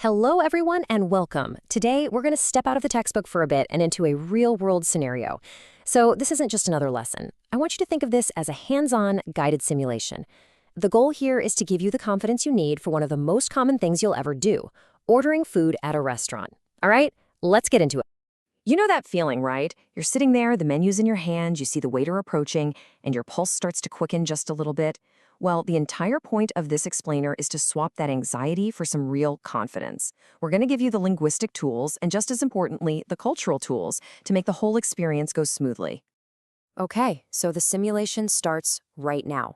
Hello, everyone, and welcome. Today, we're going to step out of the textbook for a bit and into a real-world scenario. So this isn't just another lesson. I want you to think of this as a hands-on, guided simulation. The goal here is to give you the confidence you need for one of the most common things you'll ever do, ordering food at a restaurant. All right, let's get into it. You know that feeling, right? You're sitting there, the menu's in your hand, you see the waiter approaching, and your pulse starts to quicken just a little bit. Well, the entire point of this explainer is to swap that anxiety for some real confidence. We're going to give you the linguistic tools and, just as importantly, the cultural tools to make the whole experience go smoothly. Okay, so the simulation starts right now.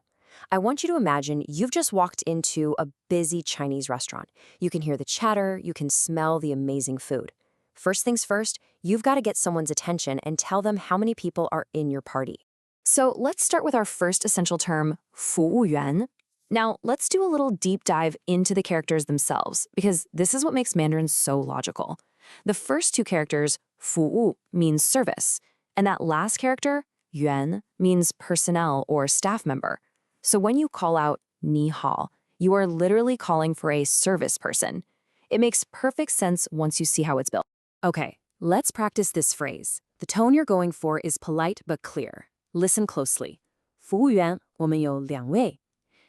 I want you to imagine you've just walked into a busy Chinese restaurant. You can hear the chatter, you can smell the amazing food. First things first, you've got to get someone's attention and tell them how many people are in your party. So let's start with our first essential term, 服务员. Now, let's do a little deep dive into the characters themselves, because this is what makes Mandarin so logical. The first two characters, 服务, means service, and that last character, 员, means personnel or staff member. So when you call out 你好, you are literally calling for a service person. It makes perfect sense once you see how it's built. Okay, let's practice this phrase. The tone you're going for is polite but clear. Listen closely. 服务员,我们有2位.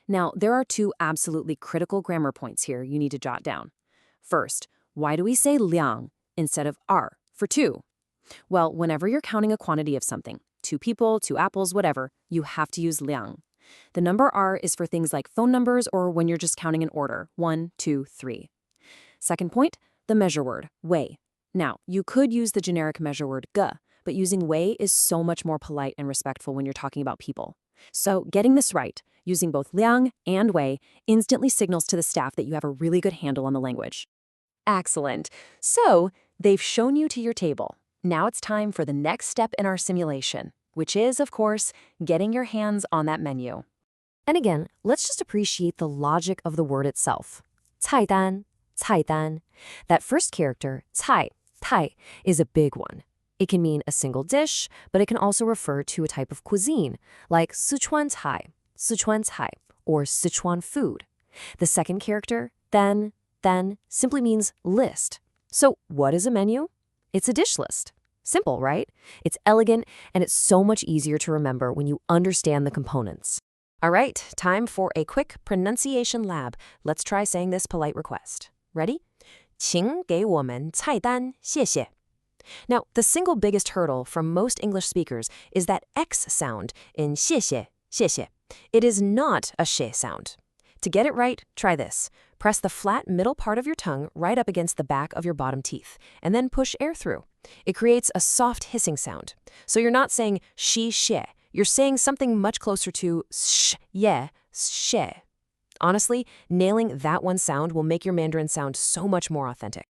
Now, there are two absolutely critical grammar points here you need to jot down. First, why do we say 两 instead of 二 for 2? Well, whenever you're counting a quantity of something, 2 people, 2 apples, whatever, you have to use 两. The number R is for things like phone numbers or when you're just counting in order, 1, 2, 3. Second point, the measure word, 位. Now, you could use the generic measure word 个, but using 位 is so much more polite and respectful when you're talking about people. So getting this right, using both 两 and 位, instantly signals to the staff that you have a really good handle on the language. Excellent. So they've shown you to your table. Now it's time for the next step in our simulation, which is, of course, getting your hands on that menu. And again, let's just appreciate the logic of the word itself. 菜单, 菜单. That first character, 菜, is a big one. It can mean a single dish, but it can also refer to a type of cuisine, like Sichuan Cai, or Sichuan food. The second character, then, simply means list. So what is a menu? It's a dish list. Simple, right? It's elegant, and it's so much easier to remember when you understand the components. All right, time for a quick pronunciation lab. Let's try saying this polite request. Ready? 请给我们菜单,谢谢. Now, the single biggest hurdle from most English speakers is that X sound in 谢谢, 谢谢. It is not a she sound. To get it right, try this. Press the flat middle part of your tongue right up against the back of your bottom teeth, and then push air through. It creates a soft hissing sound. So you're not saying she, she. You're saying something much closer to sh, ye, she. Honestly, nailing that one sound will make your Mandarin sound so much more authentic.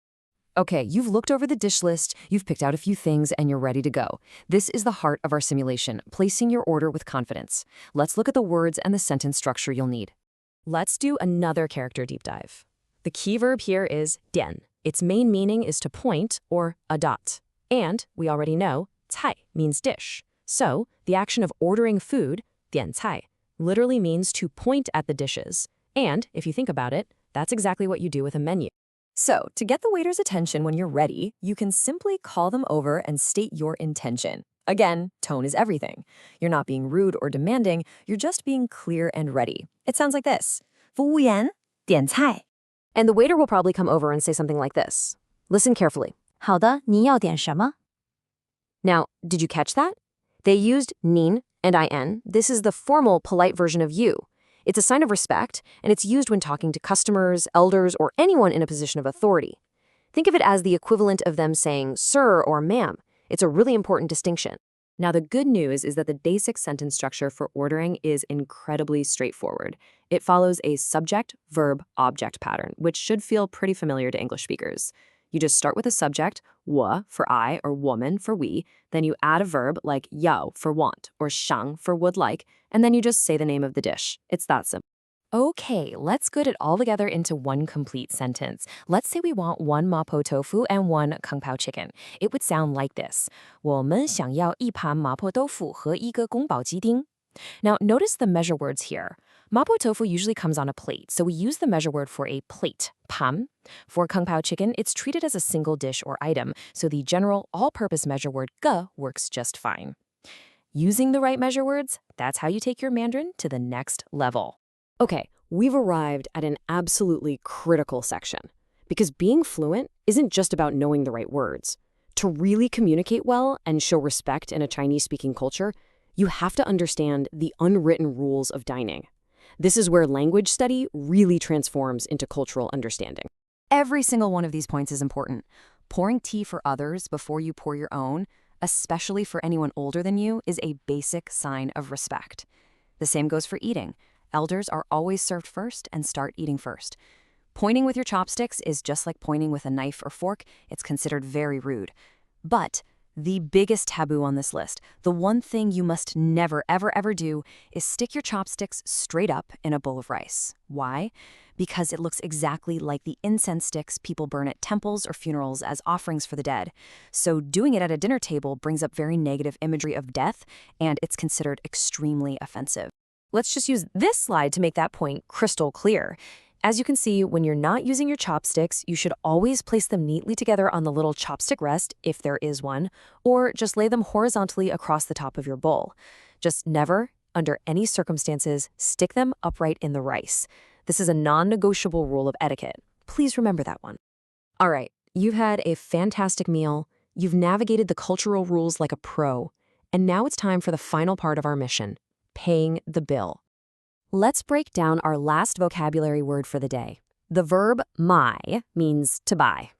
Okay, you've looked over the dish list, you've picked out a few things, and you're ready to go. This is the heart of our simulation, placing your order with confidence. Let's look at the words and the sentence structure you'll need. Let's do another character deep dive. The key verb here is 点. Its main meaning is to point or a dot. And we already know 菜 means dish. So the action of ordering food, 点菜, literally means to point at the dishes. And if you think about it, that's exactly what you do with a menu. So, to get the waiter's attention when you're ready, you can simply call them over and state your intention. Again, tone is everything. You're not being rude or demanding, you're just being clear and ready. It sounds like this. 服务员,点菜. And the waiter will probably come over and say something like this. Listen carefully. 好的,您要点什么? Now, did you catch that? They used nin and in. This is the formal, polite version of you. It's a sign of respect, and it's used when talking to customers, elders, or anyone in a position of authority. Think of it as the equivalent of them saying sir or ma'am. It's a really important distinction. Now, the good news is that the basic sentence structure for ordering is incredibly straightforward. It follows a subject, verb, object pattern, which should feel pretty familiar to English speakers. You just start with a subject, 我 for I or woman for we, then you add a verb like 要 for want or 想 for would like, and then you just say the name of the dish. It's that simple. Okay, let's put it all together into one complete sentence. Let's say we want 1 mapo tofu and 1 kung pao chicken. It would sound like this. 我们想要一盘麻婆豆腐和一个宫保鸡丁. Now, notice the measure words here. Mapo tofu usually comes on a plate, so we use the measure word for a plate, pam. For kung pao chicken, it's treated as a single dish or item, so the general all-purpose measure word ge works just fine. Using the right measure words, that's how you take your Mandarin to the next level. Okay, we've arrived at an absolutely critical section. Because being fluent isn't just about knowing the right words. To really communicate well and show respect in a Chinese-speaking culture, you have to understand the unwritten rules of dining. This is where language study really transforms into cultural understanding. Every single one of these points is important. Pouring tea for others before you pour your own, especially for anyone older than you, is a basic sign of respect. The same goes for eating. Elders are always served first and start eating first. Pointing with your chopsticks is just like pointing with a knife or fork. It's considered very rude. But the biggest taboo on this list, the one thing you must never, ever, ever do, is stick your chopsticks straight up in a bowl of rice. Why? Because it looks exactly like the incense sticks people burn at temples or funerals as offerings for the dead. So doing it at a dinner table brings up very negative imagery of death, and it's considered extremely offensive. Let's just use this slide to make that point crystal clear. As you can see, when you're not using your chopsticks, you should always place them neatly together on the little chopstick rest, if there is one, or just lay them horizontally across the top of your bowl. Just never, under any circumstances, stick them upright in the rice. This is a non-negotiable rule of etiquette. Please remember that one. All right, you've had a fantastic meal, you've navigated the cultural rules like a pro, and now it's time for the final part of our mission, paying the bill. Let's break down our last vocabulary word for the day. The verb mai means to buy.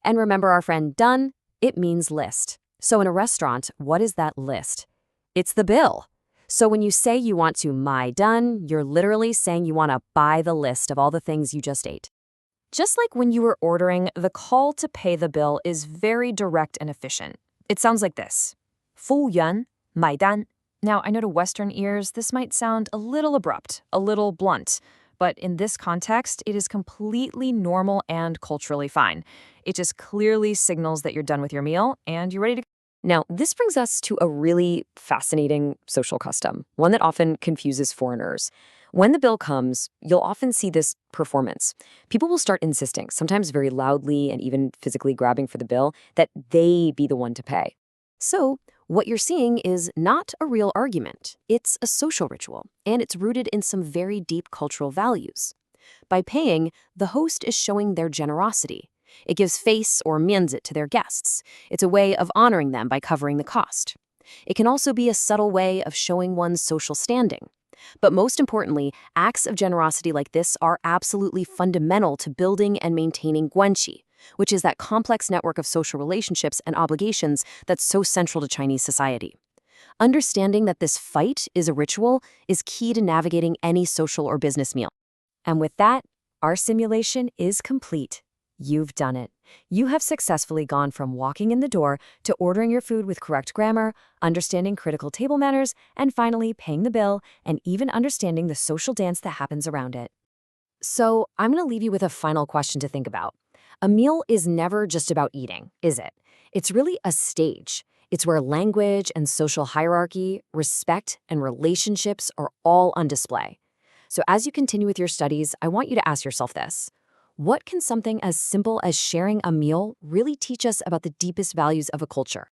And remember our friend done? It means list. So in a restaurant, what is that list? It's the bill. So when you say you want to mai done, you're literally saying you want to buy the list of all the things you just ate. Just like when you were ordering, the call to pay the bill is very direct and efficient. It sounds like this. 服务员买单. Now, I know to Western ears, this might sound a little abrupt, a little blunt, but in this context, it is completely normal and culturally fine. It just clearly signals that you're done with your meal and you're ready to. Now, this brings us to a really fascinating social custom, one that often confuses foreigners. When the bill comes, you'll often see this performance. People will start insisting, sometimes very loudly and even physically grabbing for the bill, that they be the one to pay. So, what you're seeing is not a real argument. It's a social ritual, and it's rooted in some very deep cultural values. By paying, the host is showing their generosity. It gives face or mianzi to their guests. It's a way of honoring them by covering the cost. It can also be a subtle way of showing one's social standing. But most importantly, acts of generosity like this are absolutely fundamental to building and maintaining guanxi, which is that complex network of social relationships and obligations that's so central to Chinese society. Understanding that this fight is a ritual is key to navigating any social or business meal. And with that, our simulation is complete. You've done it. You have successfully gone from walking in the door to ordering your food with correct grammar, understanding critical table manners, and finally paying the bill and even understanding the social dance that happens around it. So I'm going to leave you with a final question to think about. A meal is never just about eating, is it? It's really a stage. It's where language and social hierarchy, respect, and relationships are all on display. So as you continue with your studies, I want you to ask yourself this. What can something as simple as sharing a meal really teach us about the deepest values of a culture?